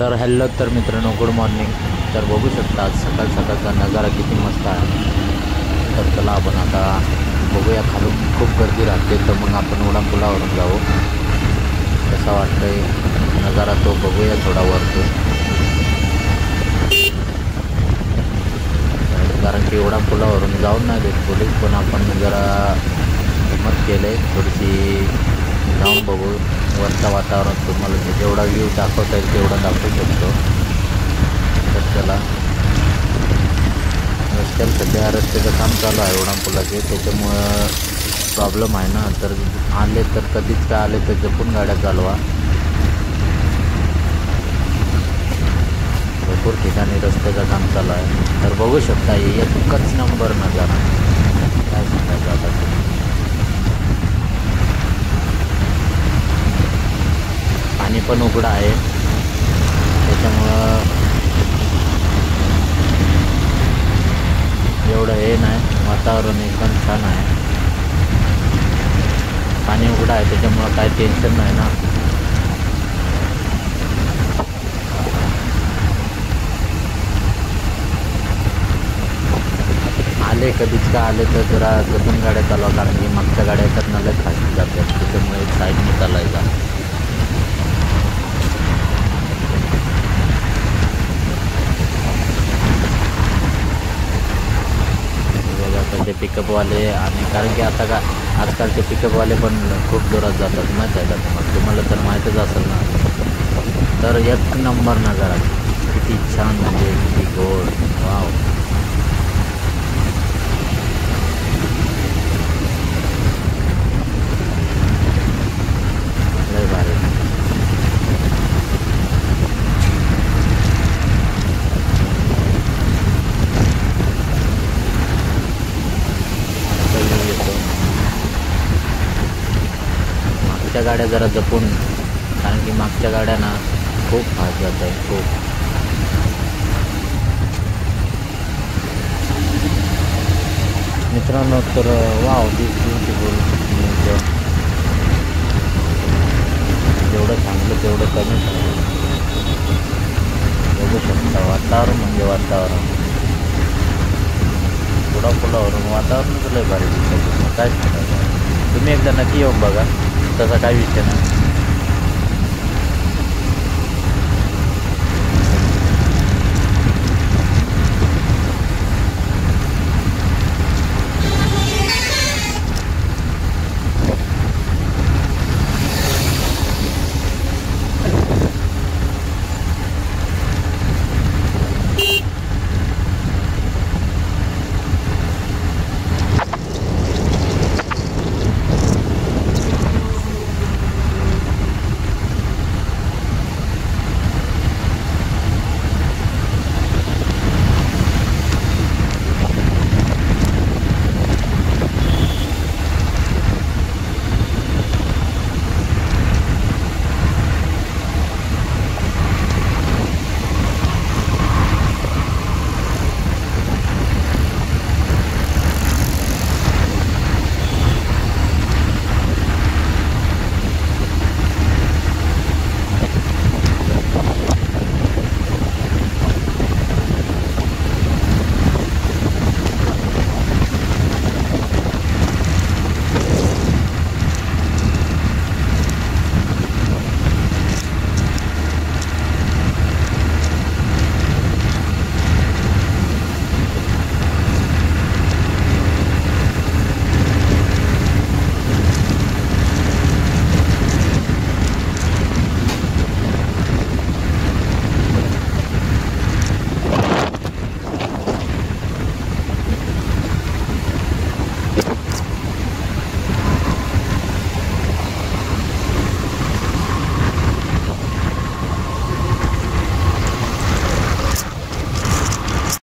तर हॅलो तर मित्रांनो, गुड मॉर्निंग. तर बघू शकता आज सकाळ सकाळचा नजारा किती मस्त आहे. तर चला आपण आता बघूया, खालून खूप गर्दी राहते तर मग आपण उड्डाणपुलावरून जाऊ. कसा वाटतंय नजारा तो बघूया थोडा वरतून, कारण की उड्डाणपुलावरून जाऊन नाही देत पोलीस, पण आपण जरा हिंमत केले थोडीशी जाऊन बघू वरचं वातावरण. तुम्हाला जेवढा व्ह्यू दाखवता येईल तेवढा दाखवू शकतो. तर चला, रस्त्याला सध्या रस्त्याचं काम चालू आहे उड्डाणपुलाचे, त्याच्यामुळं प्रॉब्लेम आहे ना. तर आले तर कधीच काय आले तर जपून गाड्या चालवा. भरपूर ठिकाणी रस्त्याचं काम चालू आहे. तर बघू शकता एकच नंबर नजारा, काय सांगायचं आता. पाणी पण उघडं आहे, त्याच्यामुळं एवढं हे नाही, वातावरण एकदम छान आहे. पाणी उघडं आहे त्याच्यामुळं काही टेन्शन नाही ना. आले कधीच का आले तर जरा जपून गाड्या चालवा, कारण की मागच्या गाड्या येतात ना लय फास्ट जातात, त्याच्यामुळे साईडने चालायचा. ते पिकअपवाले, आणि कारण की आता का आजकालचे पिकअपवाले पण खूप जोरात जातात माहीत आहे का तुम्हाला तर माहीतच असेल ना. तर एक नंबर नजारा, किती छान, म्हणजे किती गोड, वाव. लय भारी. मागच्या गाड्या जरा जपून, कारण की मागच्या गाड्या ना खूप फास्ट जात आहेत, खूप. मित्रांनो, तर वाव, दिस ब्युटिफुल. जेवढं सांगलं तेवढं कमीच आहे. बघू शकता वातावरण म्हणजे वातावरण, उड्डाणपुलावरून वातावरण लय भारी दिसतं. काय सांगायचं, तुम्ही एकदा नक्की येऊन बघा, तसा काही विषय नाही.